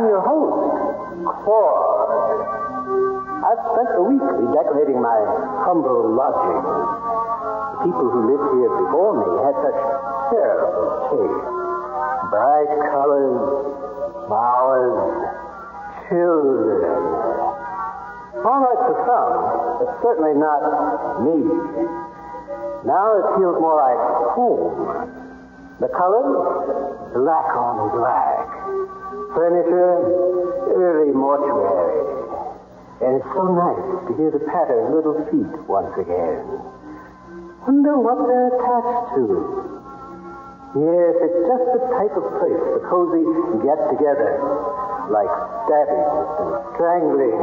I'm your host, Claude. I've spent the week redecorating my humble lodging. The people who lived here before me had such terrible taste. Bright colors, flowers, children. All right for some, but certainly not me. Now it feels more like home. The colors, black on black. Furniture, early mortuary. And it's so nice to hear the patter of little feet once again. Wonder what they're attached to. Yes, it's just the type of place for cozy get-together, like stabbings and strangling.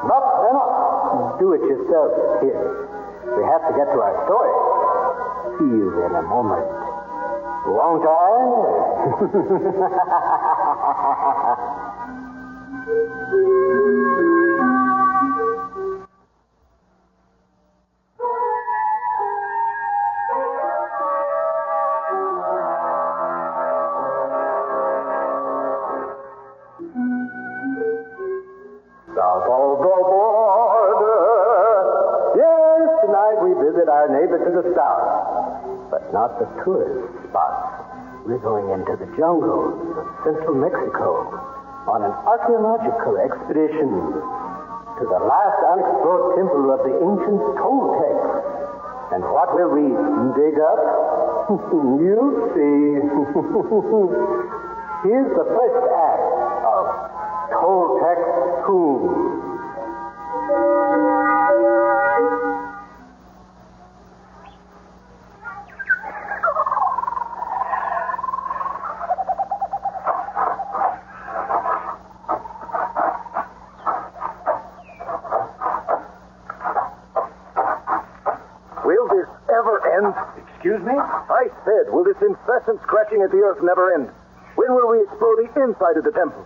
But enough. Do it yourself here. We have to get to our story. See you in a moment. Won't I? South of the border. Yes, tonight we visit our neighbor to the south. But not the tourist spots. We're going into the jungles of central Mexico on an archaeological expedition to the last unexplored temple of the ancient Toltec. And what will we dig up? You'll see. Here's the first act of Toltec's tomb. Will this ever end? Excuse me? I said, will this incessant scratching at the earth never end? When will we explore the inside of the temple?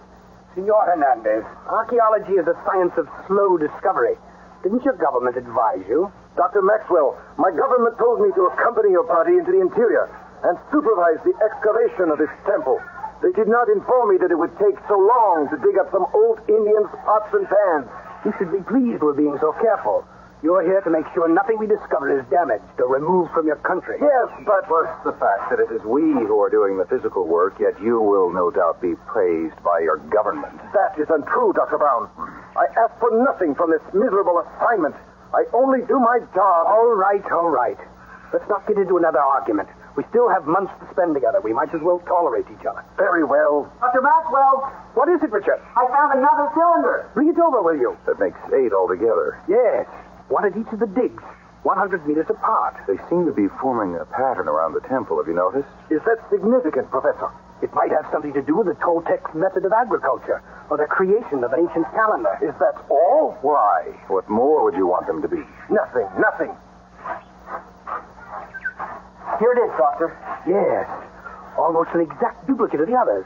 Senor Hernandez, archaeology is a science of slow discovery. Didn't your government advise you? Dr. Maxwell, my government told me to accompany your party into the interior and supervise the excavation of this temple. They did not inform me that it would take so long to dig up some old Indians' pots and pans. You should be pleased we're being so careful. You're here to make sure nothing we discover is damaged or removed from your country. Yes, but... Plus the fact that it is we who are doing the physical work, yet you will no doubt be praised by your government. That is untrue, Dr. Brown. I ask for nothing from this miserable assignment. I only do my job. All right. Let's not get into another argument. We still have months to spend together. We might as well tolerate each other. Very well. Dr. Maxwell! What is it, Richard? I found another cylinder. Bring it over, will you? That makes 8 altogether. Yes. One at each of the digs, 100 meters apart. They seem to be forming a pattern around the temple, have you noticed? Is that significant, Professor? It might have something to do with the Toltec method of agriculture, or the creation of an ancient calendar. Is that all? Why? What more would you want them to be? Nothing. Here it is, Doctor. Yes, almost an exact duplicate of the others.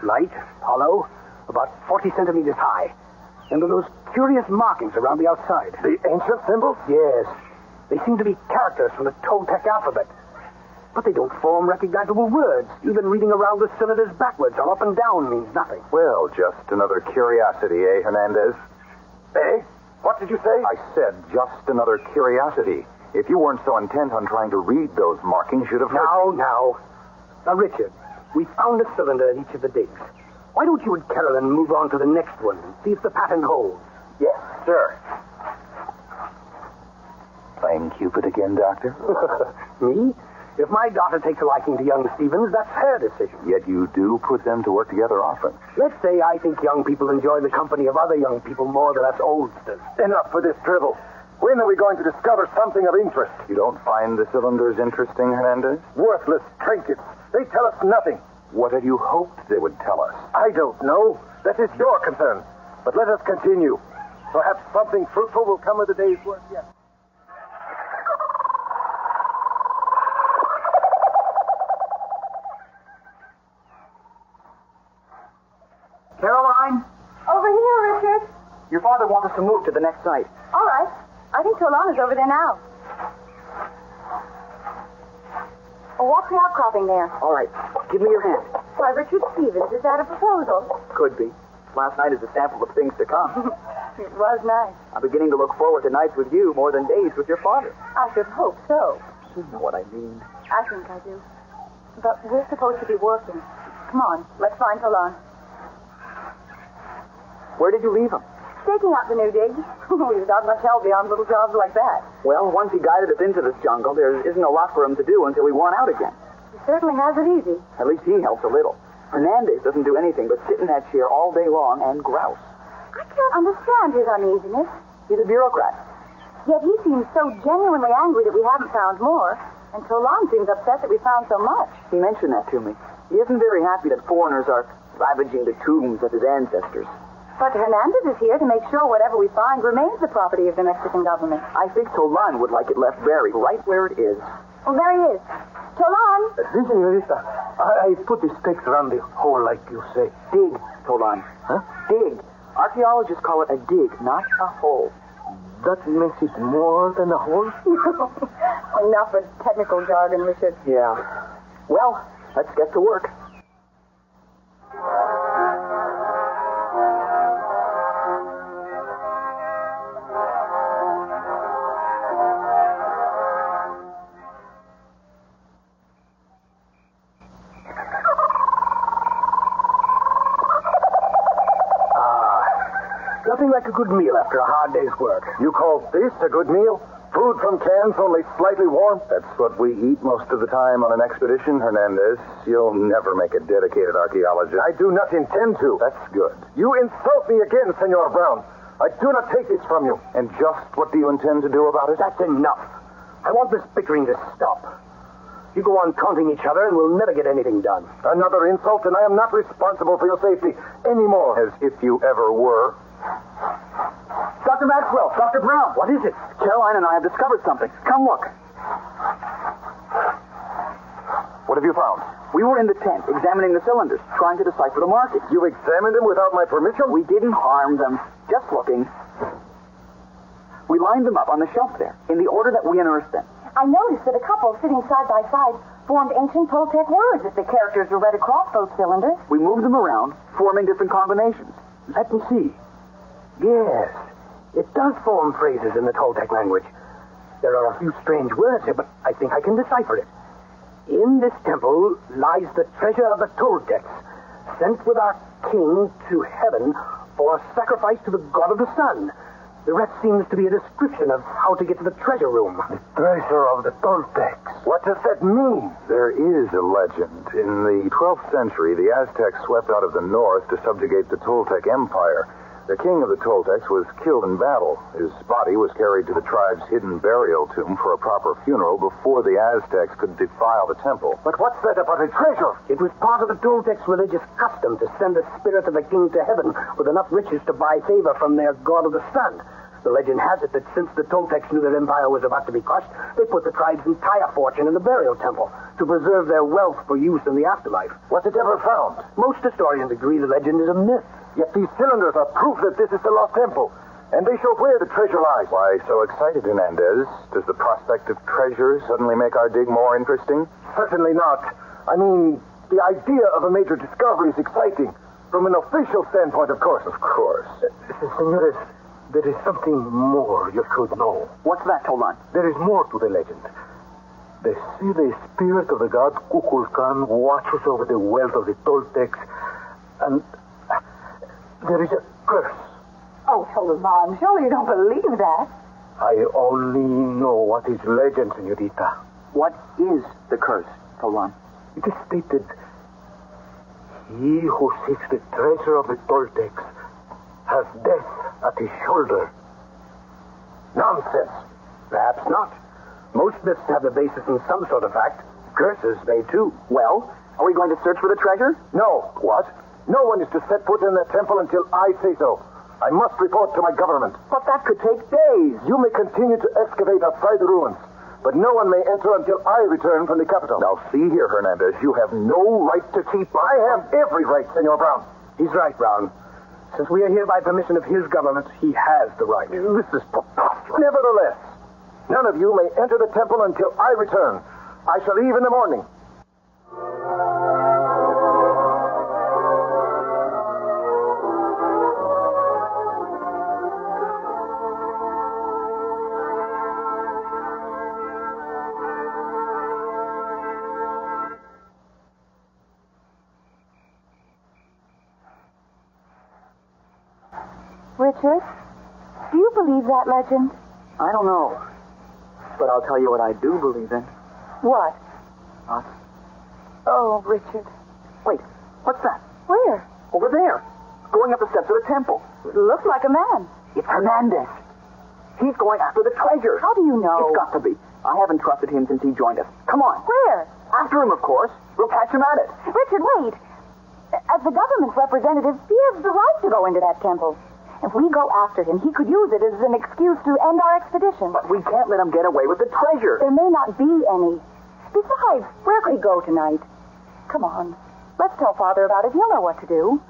Light, hollow, about 40 centimeters high. And with those curious markings around the outside. The ancient symbols? Yes. They seem to be characters from the Toltec alphabet. But they don't form recognizable words. Even reading around the cylinders backwards or up and down means nothing. Well, just another curiosity, eh, Hernandez? Eh? What did you say? I said just another curiosity. If you weren't so intent on trying to read those markings, you'd have heard... Now, Richard, we found a cylinder at each of the digs. Why don't you and Carolyn move on to the next one and see if the pattern holds? Yes, sir. Playing Cupid again, Doctor? Me? If my daughter takes a liking to young Stevens, that's her decision. Yet you do put them to work together often. Let's say I think young people enjoy the company of other young people more than us oldsters. Enough for this drivel. When are we going to discover something of interest? You don't find the cylinders interesting, Hernandez? Worthless trinkets. They tell us nothing. What had you hoped they would tell us? I don't know. That is your concern. But let us continue. Perhaps something fruitful will come of the day's work yet. Caroline? Over here, Richard. Your father wants us to move to the next site. All right. I think Tolana's over there now. Oh, what's the outcropping there? All right. Give me your hand. Why, Richard Stevens, is that a proposal? Could be. Last night is a sample of things to come. It was nice. I'm beginning to look forward to nights with you more than days with your father. I should hope so. You know what I mean. I think I do. But we're supposed to be working. Come on, let's find Tolan. Where did you leave him? Staking out the new dig. We've got much help beyond little jobs like that. Well, once he guided us into this jungle, there isn't a lot for him to do until we want out again. He certainly has it easy. At least he helps a little. Hernandez doesn't do anything but sit in that chair all day long and grouse. I can't understand his uneasiness. He's a bureaucrat. Yet he seems so genuinely angry that we haven't found more. And Tolan seems upset that we found so much. He mentioned that to me. He isn't very happy that foreigners are ravaging the tombs of his ancestors. But Hernandez is here to make sure whatever we find remains the property of the Mexican government. I think Tolan would like it left buried right where it is. Well, there he is. Tolan! Si, senorita. I put the stakes around the hole like you say. Dig, Tolan. Huh? Dig. Archaeologists call it a dig, not a hole. That makes it more than a hole? Enough with technical jargon, Richard. Yeah. Well, let's get to work. Nothing like a good meal after a hard day's work. You call this a good meal? Food from cans only slightly warm? That's what we eat most of the time on an expedition, Hernandez. You'll never make a dedicated archaeologist. I do not intend to. That's good. You insult me again, Senor Brown. I do not take this from you. And just what do you intend to do about it? That's enough. I want this bickering to stop. You go on taunting each other and we'll never get anything done. Another insult, and I am not responsible for your safety anymore. As if you ever were. Dr. Maxwell, Dr. Brown. What is it? Caroline and I have discovered something. Come look. What have you found? We were in the tent examining the cylinders, trying to decipher the markings. You examined them without my permission? We didn't harm them. Just looking. We lined them up on the shelf there, in the order that we unearthed them. I noticed that a couple sitting side by side formed ancient Toltec words if the characters were read across those cylinders. We moved them around, forming different combinations. Let me see. Yes, it does form phrases in the Toltec language. There are a few strange words here, but I think I can decipher it. In this temple lies the treasure of the Toltecs, sent with our king to heaven for a sacrifice to the god of the sun. The rest seems to be a description of how to get to the treasure room. The treasure of the Toltecs. What does that mean? There is a legend. In the 12th century, the Aztecs swept out of the north to subjugate the Toltec Empire. The king of the Toltecs was killed in battle. His body was carried to the tribe's hidden burial tomb for a proper funeral before the Aztecs could defile the temple. But what's that about a treasure? It was part of the Toltecs' religious custom to send the spirit of the king to heaven with enough riches to buy favor from their god of the sun. The legend has it that since the Toltecs knew their empire was about to be crushed, they put the tribe's entire fortune in the burial temple to preserve their wealth for use in the afterlife. Was it ever found? Most historians agree the legend is a myth. Yet these cylinders are proof that this is the lost temple. And they show where the treasure lies. Why so excited, Hernandez? Does the prospect of treasure suddenly make our dig more interesting? Certainly not. I mean, the idea of a major discovery is exciting. From an official standpoint, of course. Of course. Senores, there is something more you should know. What's that, Tolan? There is more to the legend. They say the spirit of the god Kukulkan watches over the wealth of the Toltecs, and there is a curse. Oh, Tolan, surely you don't believe that. I only know what is legend, senorita. What is the curse, Tolan? It is stated, he who seeks the treasure of the Toltecs has death at his shoulder. Nonsense. Perhaps not. Most myths have a basis in some sort of fact. Curses may too. Well, are we going to search for the treasure? No. What? No one is to set foot in that temple until I say so. I must report to my government. But that could take days. You may continue to excavate outside the ruins, but no one may enter until I return from the capital. Now, see here, Hernandez, you have no right to keep... I have every right, Senor Brown. He's right, Brown. Since we are here by permission of his government, he has the right. This is preposterous. Nevertheless, none of you may enter the temple until I return. I shall leave in the morning. Richard, do you believe that legend? I don't know. But I'll tell you what I do believe in. What? Us. Oh, Richard. Wait, what's that? Where? Over there. Going up the steps of the temple. It looks like a man. It's Hernandez. He's going after the treasure. How do you know? It's got to be. I haven't trusted him since he joined us. Come on. Where? After him, of course. We'll catch him at it. Richard, wait. As the government's representative, he has the right to go into that temple. If we go after him, he could use it as an excuse to end our expedition. But we can't let him get away with the treasure. There may not be any. Besides, where could he go tonight? Come on. Let's tell Father about it. He'll know what to do.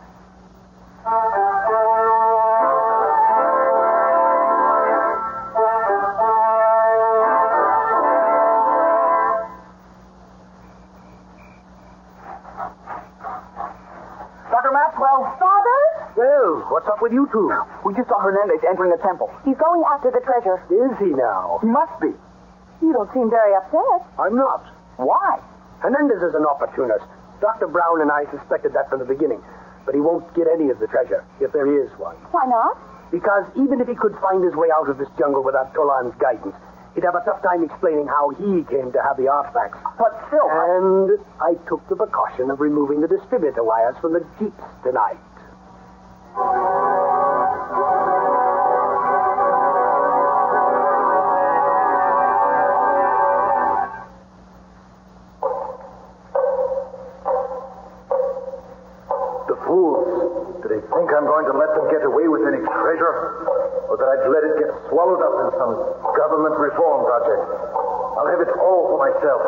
Dr. Maxwell. Father? Well, what's up with you two? We just saw Hernandez entering the temple. He's going after the treasure. Is he now? He must be. You don't seem very upset. I'm not. Why? Hernandez is an opportunist. Dr. Brown and I suspected that from the beginning. But he won't get any of the treasure, if there is one. Why not? Because even if he could find his way out of this jungle without Tolan's guidance, he'd have a tough time explaining how he came to have the artifacts. But still, And I took the precaution of removing the distributor wires from the jeeps tonight. The fools. Do they think I'm going to let them get away with any treasure? Or that I'd let it get swallowed up in some government reform project? I'll have it all for myself,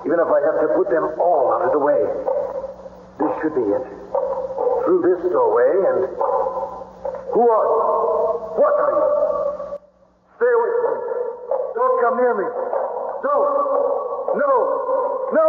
even if I have to put them all out of the way. This should be it. Through this doorway and... Who are you? What are you? Stay away from me. Don't come near me. Don't. No. No.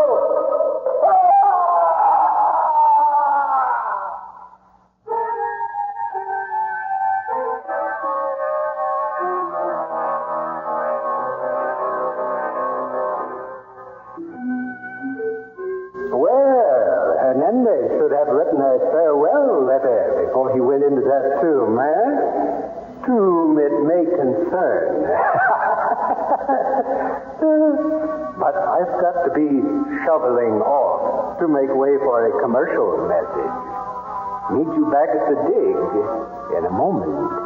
Well, Hernandez should have written a farewell letter before he went into that tomb, eh? Tomb it may concern. But I've got to be shoveling off to make way for a commercial message. Meet you back at the dig in a moment.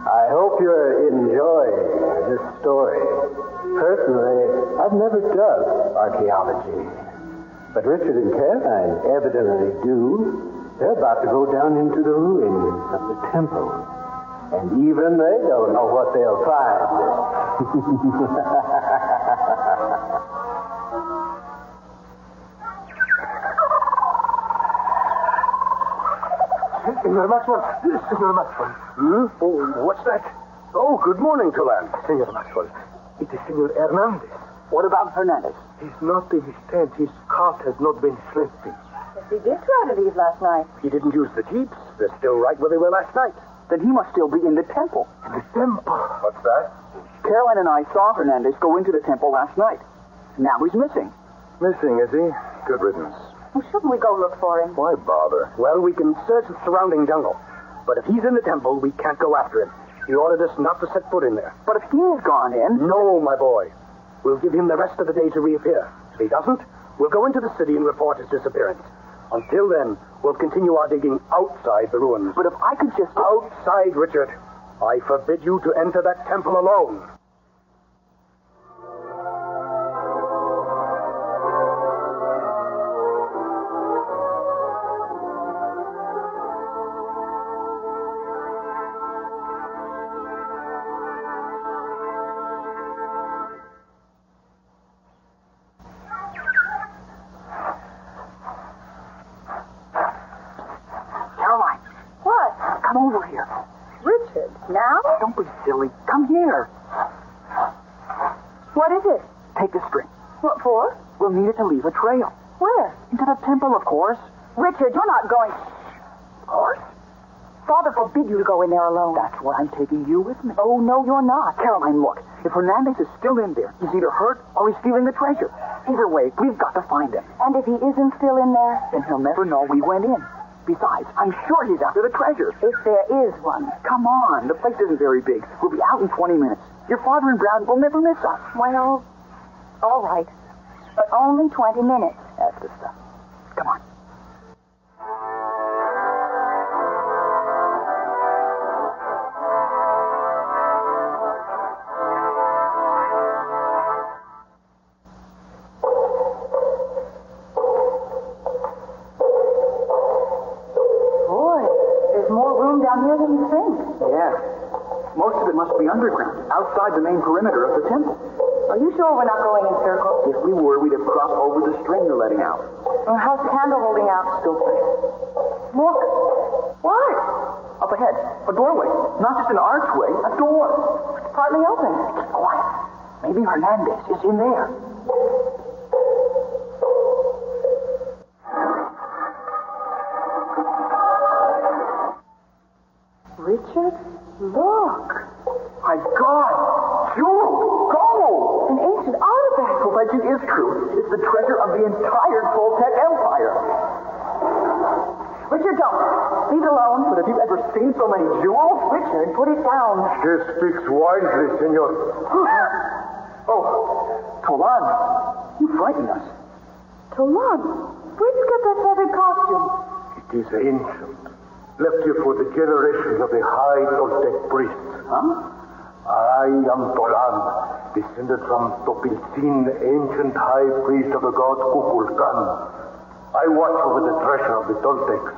I hope you're enjoying this story. Personally, I've never dug archaeology. But Richard and Caroline evidently do. They're about to go down into the ruins of the temple. And even they don't know what they'll find. Senor Maxwell. Senor Maxwell. Oh, what's that? Oh, good morning, Tolan. Senor Maxwell. It is Senor Hernandez. what about Hernandez? He's not in his tent. His cart has not been sleeping. Yes, he did try to leave last night. He didn't use the jeeps. They're still right where they were last night. Then he must still be in the temple. In the temple. What's that? Caroline and I saw Hernandez go into the temple last night. Now he's missing. Missing, is he? Good riddance. Well, shouldn't we go look for him? Why bother? Well, we can search the surrounding jungle. But if he's in the temple, we can't go after him. He ordered us not to set foot in there. But if he's gone in... No, my boy. We'll give him the rest of the day to reappear. If he doesn't, we'll go into the city and report his disappearance. Until then, we'll continue our digging outside the ruins. But if I could just... Outside, Richard. I forbid you to enter that temple alone. here. Richard, now? Don't be silly. Come here. What is it? Take the string. What for? We'll need it to leave a trail. Where? Into the temple, of course. Richard, you're not going... Of course. Father forbid you to go in there alone. That's why I'm taking you with me. Oh, no, you're not. Caroline, look. If Hernandez is still in there, he's either hurt or he's stealing the treasure. Either way, we've got to find him. And if he isn't still in there? Then he'll never know we went in. Besides, I'm sure he's after the treasure. If there is one. Come on. The place isn't very big. We'll be out in 20 minutes. Your father and Brown will never miss us. Well, all right. But only 20 minutes. That's the stuff. Come on. Down here than you think. Yeah. Most of it must be underground, outside the main perimeter of the temple. Are you sure we're not going in circles? If we were, we'd have crossed over the string you're letting out. Well, how's the candle holding out? Still fine. Look. What? Up ahead, a doorway. Not just an archway, a door. It's partly open. Keep quiet. Maybe Hernandez is in there. Richard, look. My God! Jewel! Gold! An ancient artifact. The legend is true. It's the treasure of the entire Toltec Empire. Richard, don't. Leave it alone. But have you ever seen so many jewels? Richard, put it down. She speaks wisely, senor. Oh, Tolan, you frightened us. Tolan, where'd you get that feathered costume? It is ancient. Left here for the generations of the high Toltec priests. Huh? I am Tolan, descended from Topilzin, ancient high priest of the god Kukulkan. I watch over the treasure of the Toltecs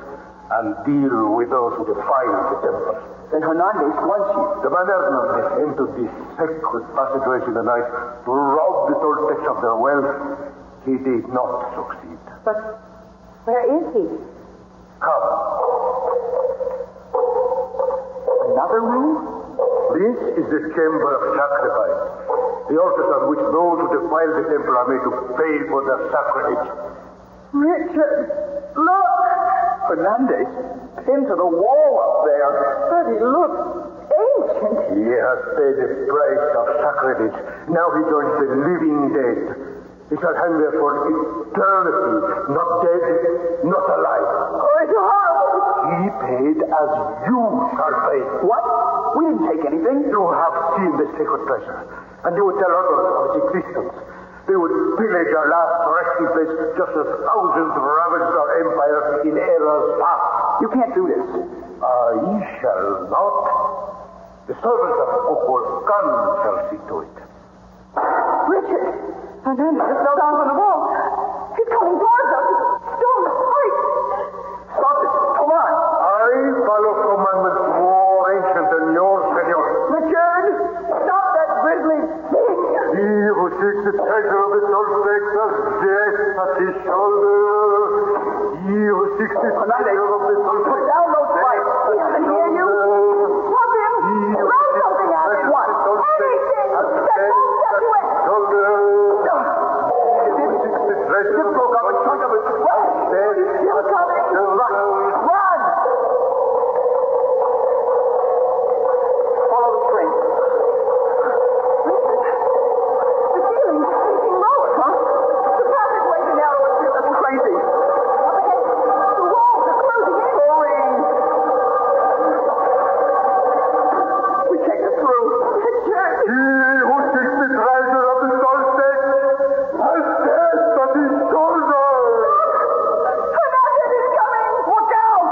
and deal with those who defile the temple. Then Hernandez wants you. The Manerno entered this sacred passageways in the night to rob the Toltecs of their wealth. He did not succeed. But where is he? Come. Another room? This is the chamber of sacrifice. The altars on which those who defile the temple are made to pay for their sacrilege. Richard, look! Hernandez, pinned to the wall up there. But he looks ancient. He has paid the price of sacrilege. Now he joins the living dead. He shall hang there for eternity. Not dead, not alive. Oh, it's horrible. He paid as you shall pay. What? We didn't take anything. You have seen the sacred treasure, and you would tell others of its existence. They would pillage our last resting place just as thousands ravaged our empire in eras past. You can't do this. I shall not. The servants of Kukulkan shall see to it. Richard, Hernandez fell down from the wall. He's coming towards us. Don't hurry. Stop it. Come on. I follow commandments more ancient than yours, senor. Richard, stop that grisly thing. He who seeks the treasure of the Toltecs has death at his shoulder. He who seeks the treasure of the Toltecs. Put down those pipes. He doesn't hear you. Stop him. Throw something at him. What? Anything that won't set you in. This broke up a chunk of his flesh. Still coming. Run! Follow the string. The ceiling's sinking lower. Huh? The passageway's narrower too. That's crazy. Up ahead, the walls are closing in. Hurry! We can't get through. Richard. He who seeks the treasure of the Toltecs has death at his shoulder. Hernandez is coming. Look out!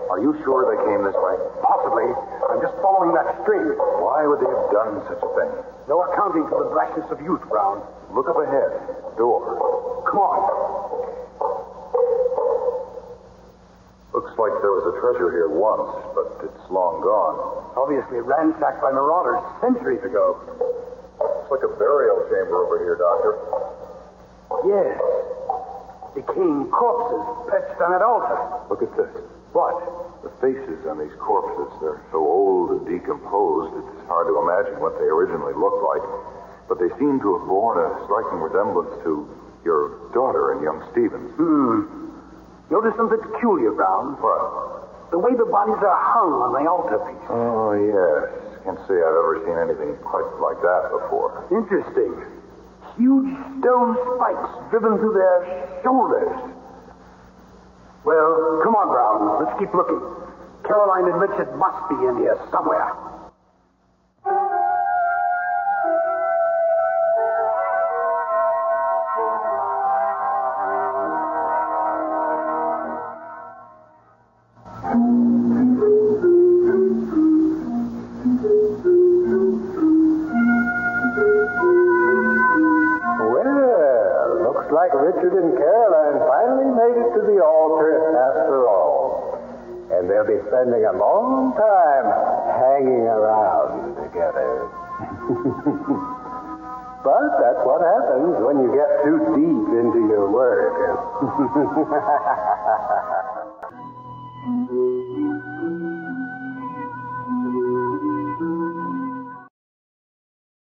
Are you sure they came this way? Possibly. I'm just following that string. Why would they have done such a thing? No accounting for the brashness of youth, Brown. Look up ahead. Door. Come on. treasure here once, but it's long gone. Obviously ransacked by marauders centuries ago. It's like a burial chamber over here, Doctor. Yes. Decaying corpses perched on an altar. Look at this. What? The faces on these corpses, they're so old and decomposed, it's hard to imagine what they originally looked like. But they seem to have borne a striking resemblance to your daughter and young Stevens. Notice something peculiar, Brown? What? The way the bodies are hung on the altarpiece. Oh, yes. Can't say I've ever seen anything quite like that before. Interesting. Huge stone spikes driven through their shoulders. Well, come on, Brown. Let's keep looking. Caroline and Richard must be in here somewhere. Well, looks like Richard and Caroline finally made it to the altar after all. And they'll be spending a long time hanging around together. But that's what happens when you get too deep into your work.